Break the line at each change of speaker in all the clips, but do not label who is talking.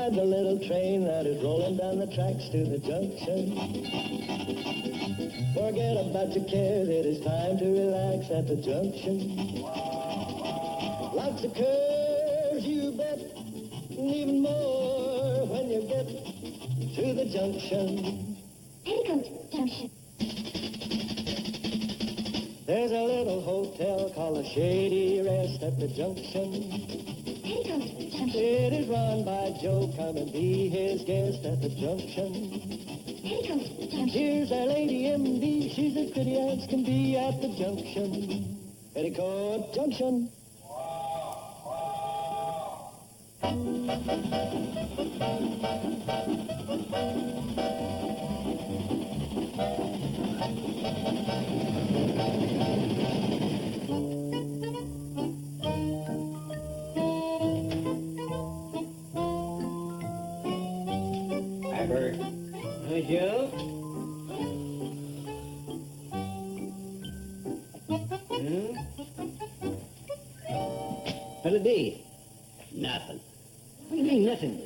rides a little train that is rolling down the tracks to the junction. Forget about your cares, it is time to relax at the junction. Lots of curves, you bet, and even more when you get to the junction.
Petticoat Junction.
There's a little hotel called the Shady Rest at the junction.
Petticoat Junction.
It is run by Joe. Come and be his guest at the junction.
Petticoat Junction.
Here's our lady M.D. She's as pretty as can be at the junction. Petticoat Junction.
Piper. Hi, Joe. What'll it be?
Nothing.
What do you mean, nothing?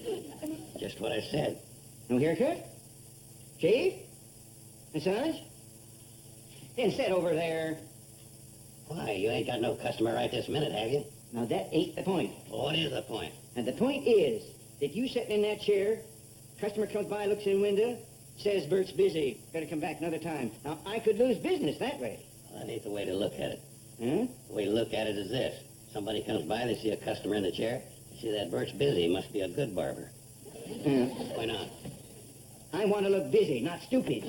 Just what I said.
No haircut? Shave? Massage? Then sit over there.
Why, you ain't got no customer right this minute, have you?
Now, that ain't the point.
Well, what is the point?
And the point is that you sitting in that chair, customer comes by, looks in the window, says Bert's busy, better come back another time. Now, I could lose business that way.
Well, that ain't the way to look at it.
Huh?
The way to look at it is this. Somebody comes by, they see a customer in the chair, they see that Bert's busy, must be a good barber. Why not?
I want to look busy, not stupid.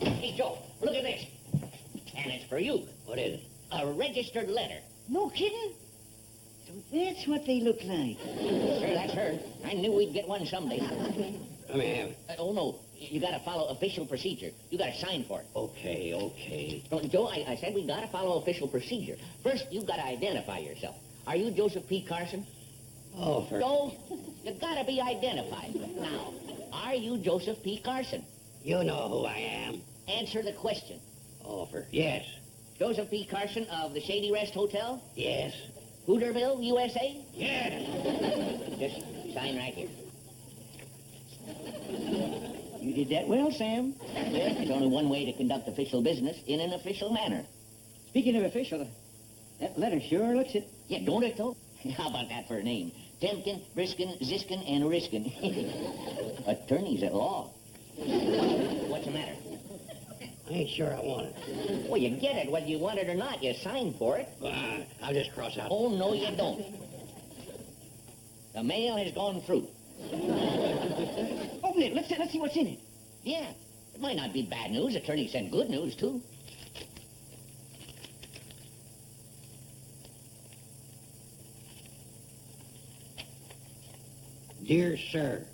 Hey, Joe, look at this. And it's for you.
What is it?
A registered letter.
No kidding? So that's what they look like.
Sure, that's her. I knew we'd get one someday.
Let me have it.
Oh, no. You gotta follow official procedure. You gotta sign for it.
Okay.
No, Joe, I said we gotta follow official procedure. First, you gotta identify yourself. Are you Joseph P. Carson?
Oh, for...
Joe, you gotta be identified. Now, are you Joseph P. Carson?
You know who I am.
Answer the question.
Oh, for... Yes.
Joseph P. Carson of the Shady Rest Hotel?
Yes.
Hooterville, USA?
Yes.
Just sign right here.
You did that well, Sam.
There's only one way to conduct official business in an official manner.
Speaking of official, that letter sure looks it.
Yeah, don't it, though? How about that for a name? Temkin, Briskin, Ziskin, and Riskin. Attorneys at law. What's the matter?
I ain't sure I want it.
Well, you get it whether you want it or not. You sign for it.
I'll just cross out.
Oh, no, you don't. The mail has gone through.
Open it. Let's see what's in it.
Yeah, it might not be bad news. Attorneys send good news, too.
Dear sir,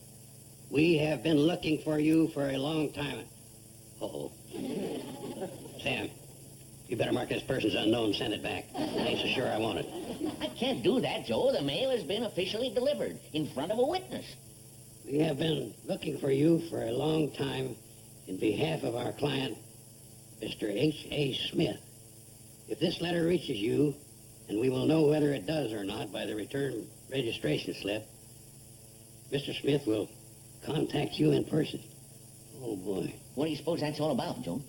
we have been looking for you for a long time. Uh-oh. Sam, you better mark this person's unknown and send it back. I ain't so sure I want it.
I can't do that, Joe. The mail has been officially delivered in front of a witness.
We have been looking for you for a long time in behalf of our client, Mr. H.A. Smith. If this letter reaches you, and we will know whether it does or not by the return registration slip, Mr. Smith will contact you in person. Oh, boy.
What do you suppose that's all about, Joe?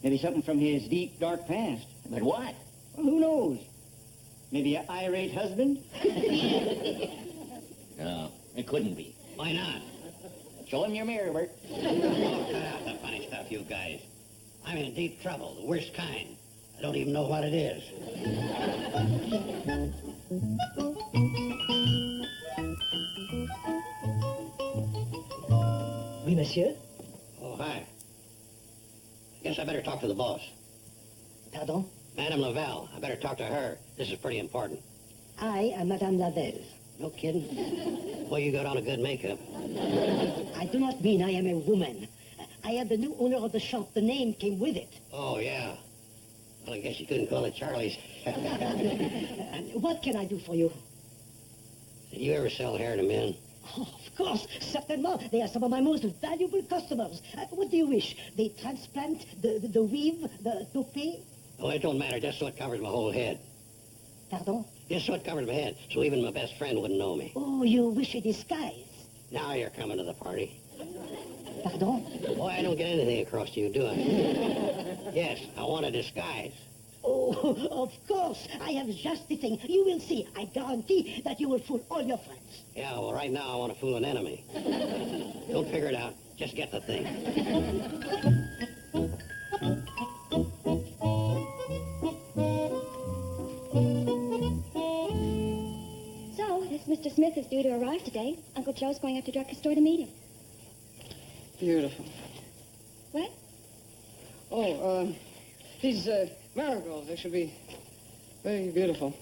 Maybe something from his deep, dark past.
But what?
Well, who knows? Maybe an irate husband?
No, it couldn't be.
Why not?
Show him your mirror, Bert.
Oh, cut out the funny stuff, you guys. I'm in deep trouble, the worst kind. I don't even know what it is.
Oui, monsieur?
Oh, hi. Guess I better talk to the boss.
Pardon?
Madame Lavelle. I better talk to her. This is pretty important.
I am Madame Lavelle.
No kidding? Well, you got on a good makeup.
I do not mean I am a woman. I am the new owner of the shop. The name came with it.
Oh, yeah. Well, I guess you couldn't call it Charlie's.
What can I do for you?
Did you ever sell hair to men?
Oh, of course, certainement. They are some of my most valuable customers. What do you wish? They transplant, the weave, the toupee?
Oh, it don't matter, just so it covers my whole head.
Pardon?
This soot covers my head, so even my best friend wouldn't know me.
Oh, you wish a disguise.
Now you're coming to the party.
Pardon?
Boy, I don't get anything across to you, do I? Yes, I want a disguise.
Oh, of course. I have just the thing. You will see. I guarantee that you will fool all your friends.
Yeah, well, right now I want to fool an enemy. Don't figure it out. Just get the thing.
So, this Mr. Smith is due to arrive today. Uncle Joe's going up to Drucker's store to meet him.
Beautiful.
What?
Oh, these marigolds, they should be very beautiful.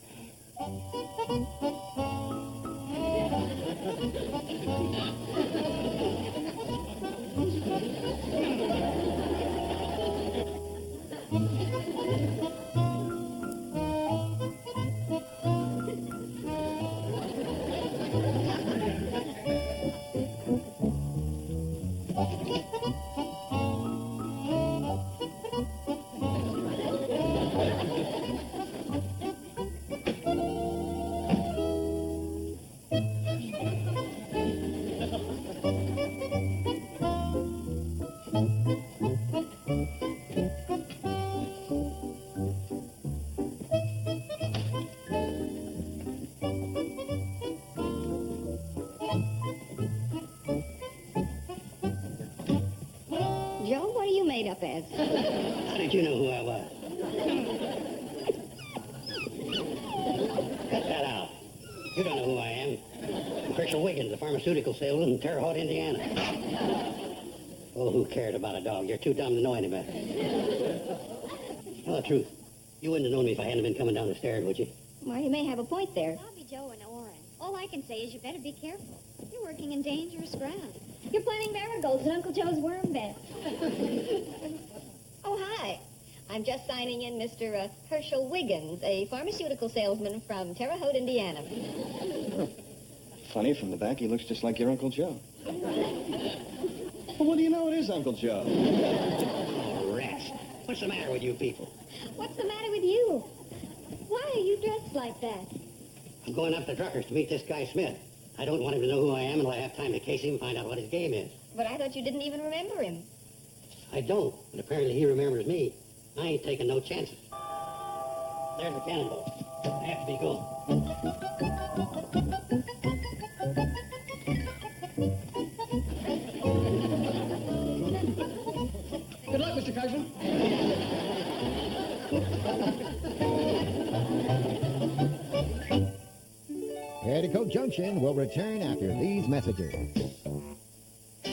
Joe, what are you made up as?
How did you know who I was? Cut that out. You don't know who I am. I'm Herschel Wiggins, a pharmaceutical salesman in Terre Haute, Indiana. Oh, who cared about a dog? You're too dumb to know any better. Tell the truth. You wouldn't have known me if I hadn't been coming down the stairs, would you?
Well, you may have a point there.
Bobby Joe and Orrin. All I can say is you better be careful. You're working in dangerous ground. You're planting marigolds in Uncle Joe's worm bed. Oh, hi. I'm just signing in Mr. Herschel Wiggins, a pharmaceutical salesman from Terre Haute, Indiana.
Funny, from the back, he looks just like your Uncle Joe. Well, what do you know? It is Uncle Joe.
Oh, rats. What's the matter with you people?
What's the matter with you? Why are you dressed like that?
I'm going up to Drucker's to meet this guy Smith. I don't want him to know who I am until I have time to case him and find out what his game is.
But I thought you didn't even remember him.
I don't, but apparently he remembers me. I ain't taking no chances. There's the cannonball. I have to be going.
Good luck, Mr. Carson.
Petticoat Junction will return after these messages.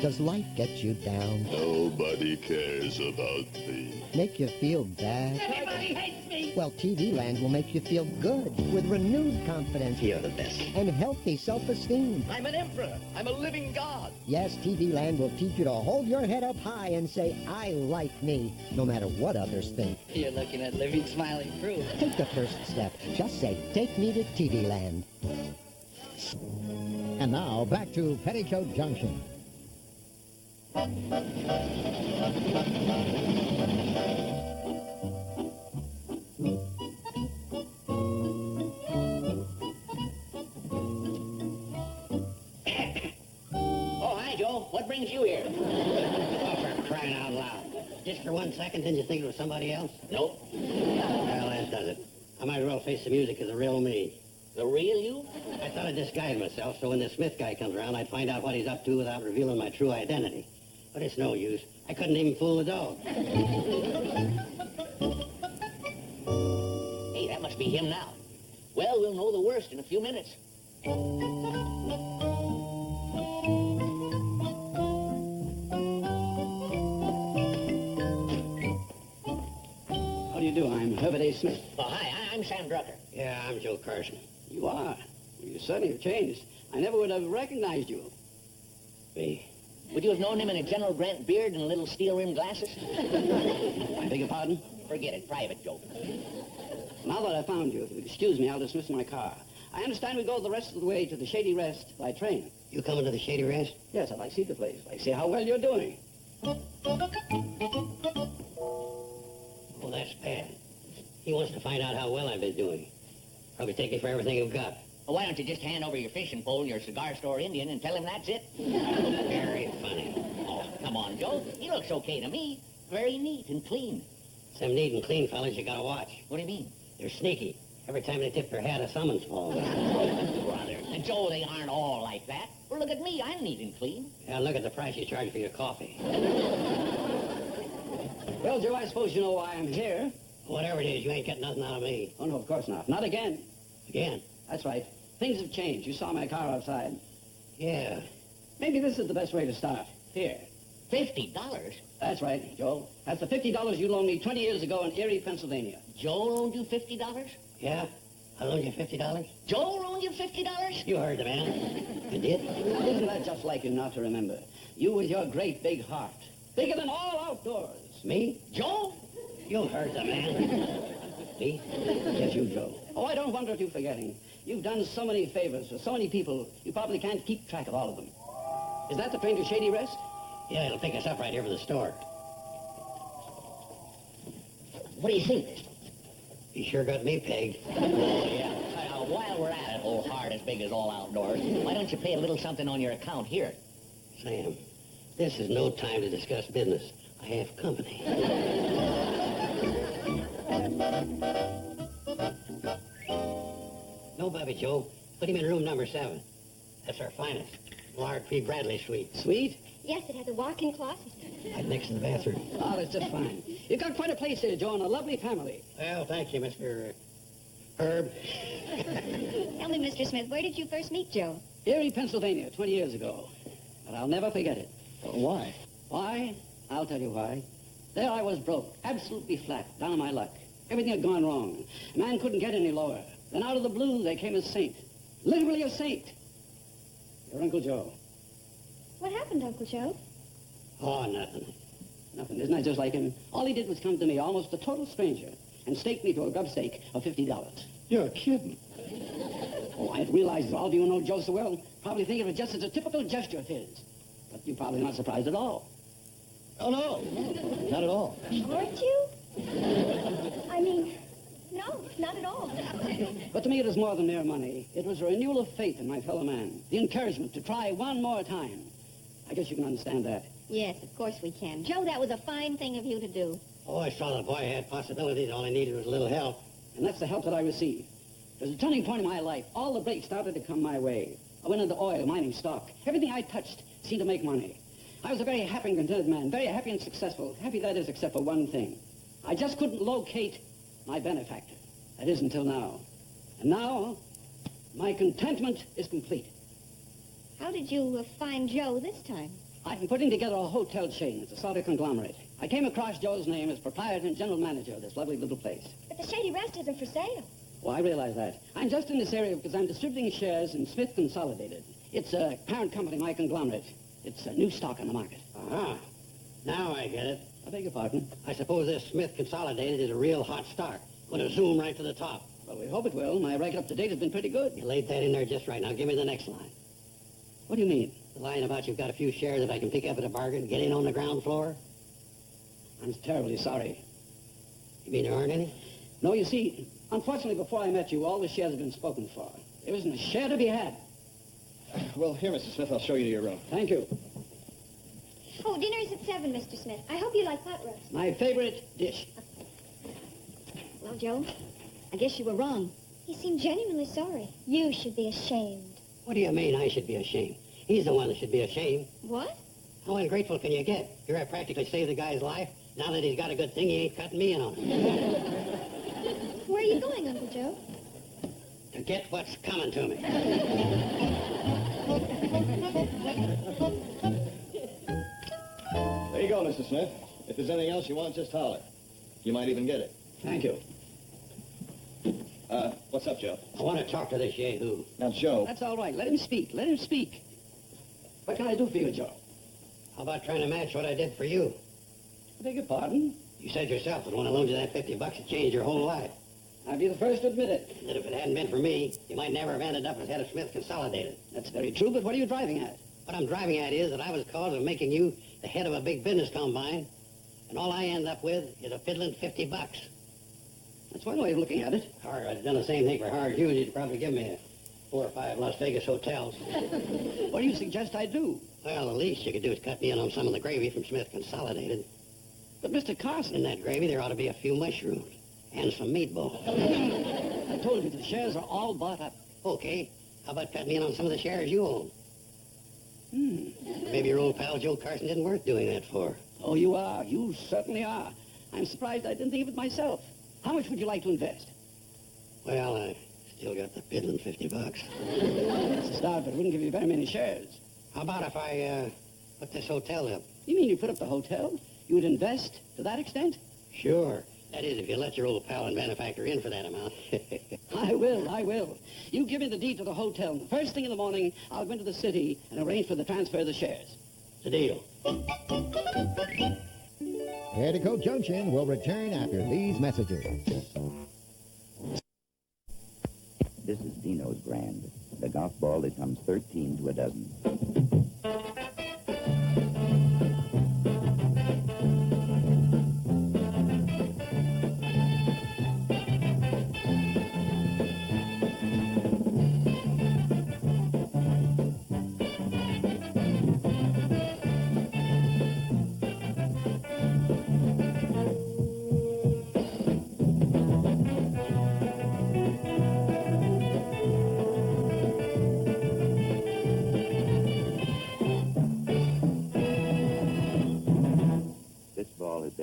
Does life get you down?
Nobody cares about me.
Make you feel bad?
Everybody hates me.
Well, TV Land will make you feel good with renewed confidence.
You're the best.
And healthy self-esteem.
I'm an emperor. I'm a living god.
Yes, TV Land will teach you to hold your head up high and say, I like me, no matter what others think.
You're looking at living, smiling proof.
Take the first step. Just say, take me to TV Land. And now, back to Petticoat Junction.
Oh, hi, Joe. What brings you here? Oh, for crying out loud. Just for 1 second, didn't you think it was somebody else?
Nope.
Well, that does it. I might as well face the music as the real me.
The real you?
I thought I'd disguise myself so when this Smith guy comes around, I'd find out what he's up to without revealing my true identity. But it's no use. I couldn't even fool the dog.
Hey, that must be him now. Well, we'll know the worst in a few minutes.
How do you do? I'm Herbert A. Smith.
Oh, hi, I'm Sam Drucker.
Yeah, I'm Joe Carson.
You are. You certainly have changed. I never would have recognized you.
Me?
Would you have known him in a General Grant beard and little steel-rimmed glasses?
I beg your pardon?
Forget it. Private joke.
Now that I found you, if you'll excuse me, I'll dismiss my car. I understand we go the rest of the way to the Shady Rest by train.
You coming to the Shady Rest?
Yes, I'd like to see the place. I'd like to see how well you're doing.
Oh, that's bad. He wants to find out how well I've been doing. Probably take you for everything you've got.
Well, why don't you just hand over your fishing pole to your cigar store Indian and tell him that's it?
Very funny.
Oh, come on, Joe. He looks okay to me. Very neat and clean.
Some neat and clean fellas you gotta watch.
What do you mean?
They're sneaky. Every time they tip their hat, a summons falls out.
Brother. And Joe, they aren't all like that. Well, look at me. I'm neat and clean.
Yeah, look at the price you charge for your coffee.
Well, Joe, I suppose you know why I'm here.
Whatever it is, you ain't getting nothing out of me.
Oh, no, of course not. Not again.
Again?
That's right. Things have changed. You saw my car outside.
Yeah.
Maybe this is the best way to start. Here.
$50?
That's right, Joe. That's the $50 you loaned me 20 years ago in Erie, Pennsylvania.
Joe loaned you $50?
Yeah? I loaned you $50?
Joe loaned you $50?
You heard the man. I did.
Isn't that just like you not to remember? You with your great big heart. Bigger than all outdoors.
Me?
Joe?
You heard the man. Me?
Yes, you, Joe. Oh, I don't wonder at you forgetting. You've done so many favors for so many people, you probably can't keep track of all of them. Is that the train to Shady Rest?
Yeah, it'll pick us up right here for the store.
What do you think?
He sure got me pegged.
Oh, yeah. While we're at it, old heart as big as all outdoors, why don't you pay a little something on your account here?
Sam, this is no time to discuss business. I have company. No, Bobby Joe. Put him in room number 7. That's our finest. Lark P. Bradley suite.
Suite?
Yes, it has a walk-in closet.
Right next to the bathroom.
Oh, that's just fine. You've got quite a place here, Joe, and a lovely family.
Well, thank you, Mr. Herb.
Tell me, Mr. Smith, where did you first meet Joe?
Erie, Pennsylvania, 20 years ago. But I'll never forget it.
Why?
Why? I'll tell you why. There I was broke, absolutely flat, down on my luck. Everything had gone wrong. A man couldn't get any lower. Then out of the blue, there came a saint. Literally a saint. Your Uncle Joe.
What happened, Uncle Joe?
Oh, nothing.
Nothing. Isn't that just like him? All he did was come to me, almost a total stranger, and stake me to a grub stake of $50.
You're kidding.
Oh, I realize all of you who know Joe so well probably think of it just as a typical gesture of his. But you're probably not surprised at all.
Oh, no. Not at all.
Aren't you? I mean, no, not at all.
But to me, it was more than mere money. It was a renewal of faith in my fellow man. The encouragement to try one more time. I guess you can understand that.
Yes, of course we can. Joe, that was a fine thing of you to do.
Oh, I saw the boy had possibilities. All he needed was a little help.
And that's the help that I received. It was a turning point in my life. All the breaks started to come my way. I went into oil, mining, stock. Everything I touched seemed to make money. I was a very happy and contented man, very happy and successful. Happy, that is, except for one thing. I just couldn't locate my benefactor. That is until now. And now, my contentment is complete.
How did you find Joe this time?
I've been putting together a hotel chain. It's a sort of conglomerate. I came across Joe's name as proprietor and general manager of this lovely little place.
But the Shady Rest isn't for sale.
Oh, I realize that. I'm just in this area because I'm distributing shares in Smith Consolidated. It's a parent company, my conglomerate. It's a new stock on the market.
Uh-huh. Now I get it.
I beg your pardon?
I suppose this Smith Consolidated is a real hot stock. Going to zoom right to the top.
Well, we hope it will. My record up to date has been pretty good.
You laid that in there just right. Now give me the next line.
What do you mean?
The line about you've got a few shares that I can pick up at a bargain, get in on the ground floor?
I'm terribly sorry.
You mean there aren't any?
No, you see, unfortunately, before I met you, all the shares have been spoken for. There isn't a share to be had.
Well, here, Mr. Smith, I'll show you to your room.
Thank you.
Oh, dinner's at 7, Mr. Smith. I hope you like pot roast.
My favorite dish.
Well, Joe, I guess you were wrong.
He seemed genuinely sorry. You should be ashamed.
What do you mean I should be ashamed? He's the one that should be ashamed.
What?
How ungrateful can you get? Here I practically saved the guy's life. Now that he's got a good thing, he ain't cutting me in on it.
Where are you going, Uncle Joe?
To get what's coming to me.
There you go, Mr. Smith. If there's anything else you want, just holler. You might even get it.
Thank you.
What's up, Joe?
I want to talk to this yahoo.
Now, Joe.
That's all right. Let him speak. Let him speak. What can I do for you, Joe?
How about trying to match what I did for you?
I beg your pardon?
You said yourself that when I loaned you that $50, it changed your whole life.
I'd be the first to admit it.
That if it hadn't been for me, you might never have ended up as head of Smith Consolidated.
That's very true, but what are you driving at?
What I'm driving at is that I was the cause of making you the head of a big business combine, and all I end up with is a fiddling $50.
That's one way of looking at it.
Or I'd done the same thing for Howard Hughes. He'd probably give me 4 or 5 Las Vegas hotels.
What do you suggest I do?
Well, the least you could do is cut me in on some of the gravy from Smith Consolidated.
But, Mr. Carson...
In that gravy, there ought to be a few mushrooms and some meatballs.
I told you the shares are all bought up.
Okay. How about cutting me in on some of the shares you own? Maybe your old pal Joe Carson isn't worth doing that for.
Oh, you are. You certainly are. I'm surprised I didn't think of it myself. How much would you like to invest?
Well, I still got the piddling $50.
It's a start, but it wouldn't give you very many shares.
How about if I put this hotel up?
You mean you put up the hotel? You would invest to that extent?
Sure. That is, if you let your old pal and manufacturer in for that amount.
I will. You give me the deed to the hotel. And the first thing in the morning, I'll go into the city and arrange for the transfer of the shares.
It's a deal.
Petticoat Junction will return after these messages.
This is Dino's brand. The golf ball that comes 13 to a dozen.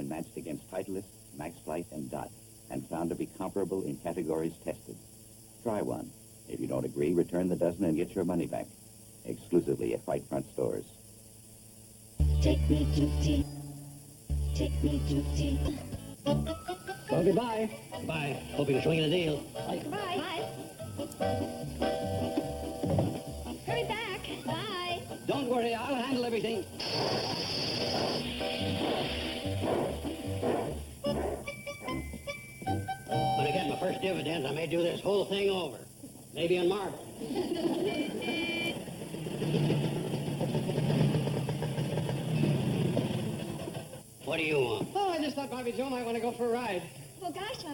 Matched against Titleist, Max Flight, and Dot, and found to be comparable in categories tested. Try one. If you don't agree, return the dozen and get your money back. Exclusively at White Front Stores.
Take me to tea. Take me to tea.
Well, goodbye.
Bye. Hope you can swing in a deal.
Bye.
Bye. Hurry back. Bye.
Don't worry, I'll handle everything.
When I get my first dividends, I may do this whole thing over. Maybe in marble. What do you want?
Oh, I just thought Bobby Joe might want to go for a ride.
Well, gosh,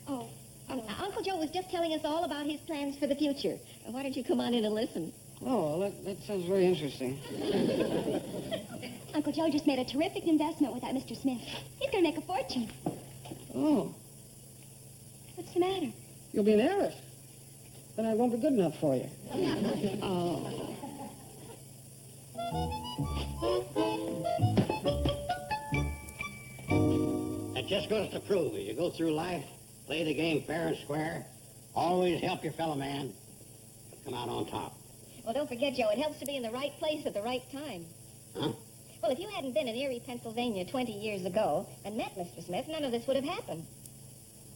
Uncle Joe was just telling us all about his plans for the future. Why don't you come on in and listen?
Oh, well, that sounds very interesting.
Uncle Joe just made a terrific investment with that Mr. Smith. He's going to make a fortune.
Oh,
What's the matter?
you'll be an heiress. Then I won't be good enough for you.
Oh.
That just goes to prove, as you go through life, play the game fair and square, always help your fellow man, you'll come out on top.
Well, don't forget, Joe, it helps to be in the right place at the right time.
Huh?
Well, if you hadn't been in Erie, Pennsylvania 20 years ago and met Mr. Smith, none of this would have happened.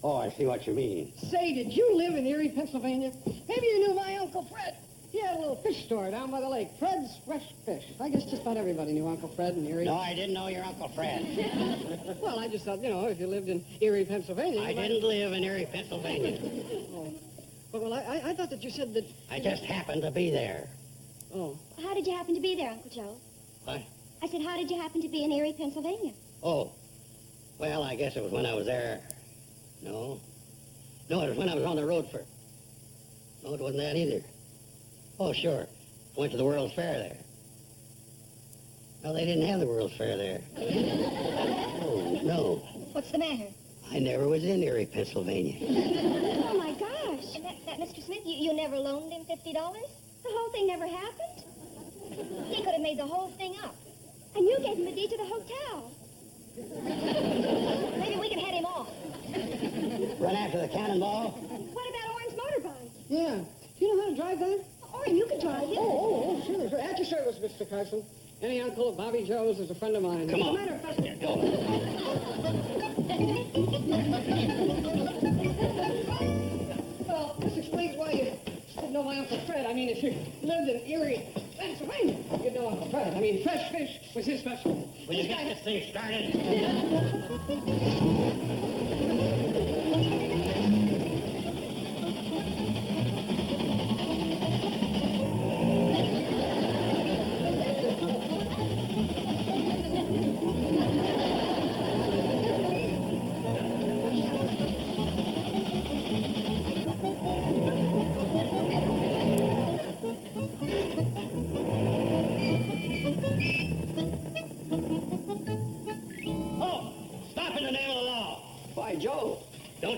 Oh, I see what you mean.
Say, did you live in Erie, Pennsylvania? Maybe you knew my Uncle Fred. He had a little fish store down by the lake, Fred's Fresh Fish. I guess just about everybody knew Uncle Fred in Erie.
No, I didn't know your Uncle Fred.
Well, I just thought, if you lived in Erie, Pennsylvania...
I didn't live in Erie, Pennsylvania.
Oh. Well, I thought that you said that...
I just happened to be there.
Oh.
How did you happen to be there, Uncle Joe?
What?
I said, how did you happen to be in Erie, Pennsylvania?
Oh. Well, I guess it was when I was there. No, it was when I was on the road for... No, it wasn't that either. Oh, sure. I went to the World's Fair there. No, they didn't have the World's Fair there. Oh, no.
What's the matter?
I never was in Erie, Pennsylvania.
Oh, my gosh.
And that Mr. Smith, you never loaned him $50?
The whole thing never happened.
He could have made the whole thing up.
And you gave him the deed to the hotel.
Maybe we can head him off.
Run after the cannonball?
What about Orin's motorbike?
Yeah. Do you know how to drive that?
Orin, you can drive it.
Oh, sure. At your service, Mr. Carson. Any uncle of Bobby Joe's is a friend of mine.
Come on.
As a matter of fact...
Here, go.
Well, this explains why you didn't know my Uncle Fred. I mean, if you lived in Erie, Pennsylvania, you'd know Uncle Fred. I mean, Fresh Fish was his special.
Will you get this thing started?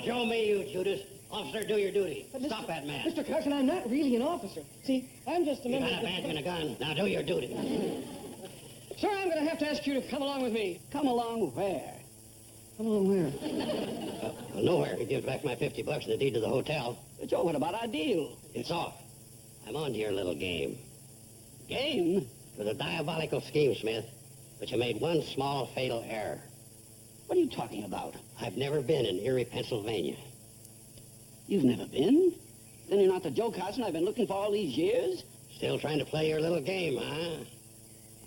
show me, you Judas. Officer, do your duty. Stop that man.
Mr. Carson, I'm not really an officer. See, I'm just a
You
member...
got a badge and a gun. Now do your duty.
Sir, I'm going to have to ask you to come along with me.
Come along where?
Come along where?
Well, nowhere. He gives back my $50 and the deed to the hotel.
But Joe, what about our deal?
It's off. I'm on to your little game.
Game?
It was a diabolical scheme, Smith, but you made one small fatal error.
What are you talking about?
I've never been in Erie, Pennsylvania.
You've never been? Then you're not the Joe Carson I've been looking for all these years?
Still trying to play your little game, huh?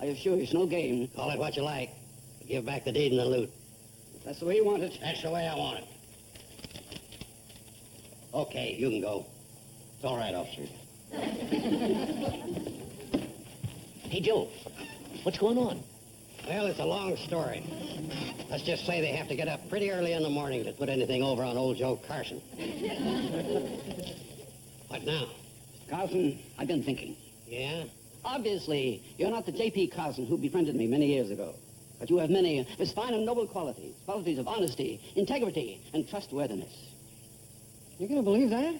I assure you it's no game.
Call it what you like. Give back the deed and the loot.
If that's the way you want it.
That's the way I want it. Okay, you can go. It's all right, officer.
Hey, Joe, what's going on?
Well, it's a long story. Let's just say they have to get up pretty early in the morning to put anything over on old Joe Carson. What now?
Carson, I've been thinking.
Yeah?
Obviously, you're not the J.P. Carson who befriended me many years ago. But you have many as fine and noble qualities. Qualities of honesty, integrity, and trustworthiness.
You going to believe that?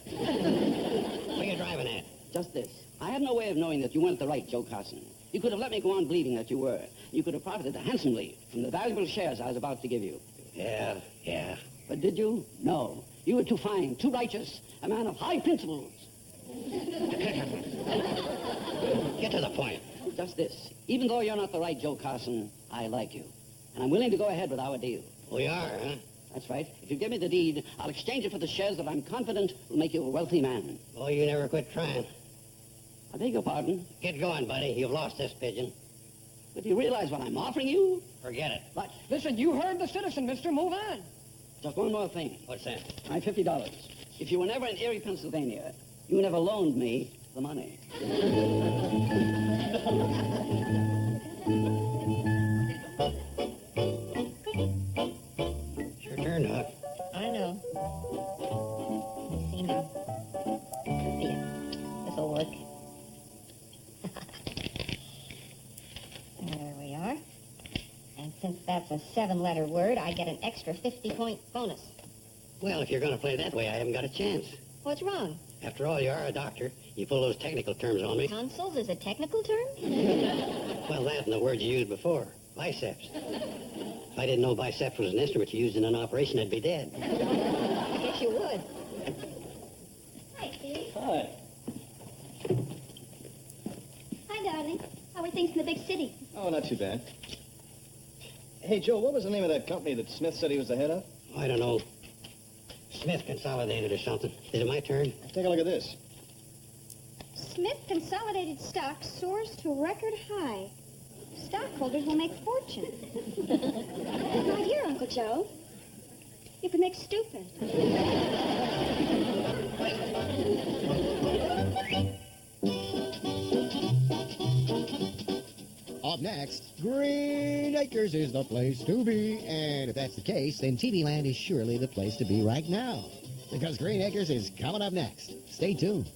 What are you driving at?
Just this. I had no way of knowing that you weren't the right Joe Carson. You could have let me go on believing that you were. You could have profited handsomely from the valuable shares I was about to give you.
Yeah.
But did you? No. You were too fine, too righteous, a man of high principles.
Get to the point.
Just this. Even though you're not the right Joe Carson, I like you. And I'm willing to go ahead with our deal.
We are, huh?
That's right. If you give me the deed, I'll exchange it for the shares that I'm confident will make you a wealthy man.
Oh, you never quit trying.
I beg your pardon.
Get going, buddy. You've lost this pigeon.
But do you realize what I'm offering you?
Forget it.
What?
Listen, you heard the citizen, mister. Move on.
Just one more thing.
What's that?
My $50. If you were never in Erie, Pennsylvania, you never loaned me the money.
It's your turn, Doc.
I know. Let me see now. Let's see it. This'll work. There we are. And since that's a 7-letter word, I get an extra 50-point bonus.
Well, if you're going to play that way, I haven't got a chance.
What's wrong?
After all, you are a doctor. You pull those technical terms on me.
Tonsils is a technical term?
Well, that and the words you used before. Biceps. If I didn't know biceps was an instrument you used in an operation, I'd be dead.
I guess you would.
Hi, Steve.
Hi.
Hi, darling. How are things in the big city?
Oh, not too bad. Hey, Joe, what was the name of that company that Smith said he was the head of?
I don't know. Smith Consolidated or something. Is it my turn?
Take a look at this.
Smith Consolidated Stock soars to record high. Stockholders will make fortune. My dear Uncle Joe, you can make stupid.
Up next, Green Acres is the place to be. And if that's the case, then TV Land is surely the place to be right now. Because Green Acres is coming up next. Stay tuned.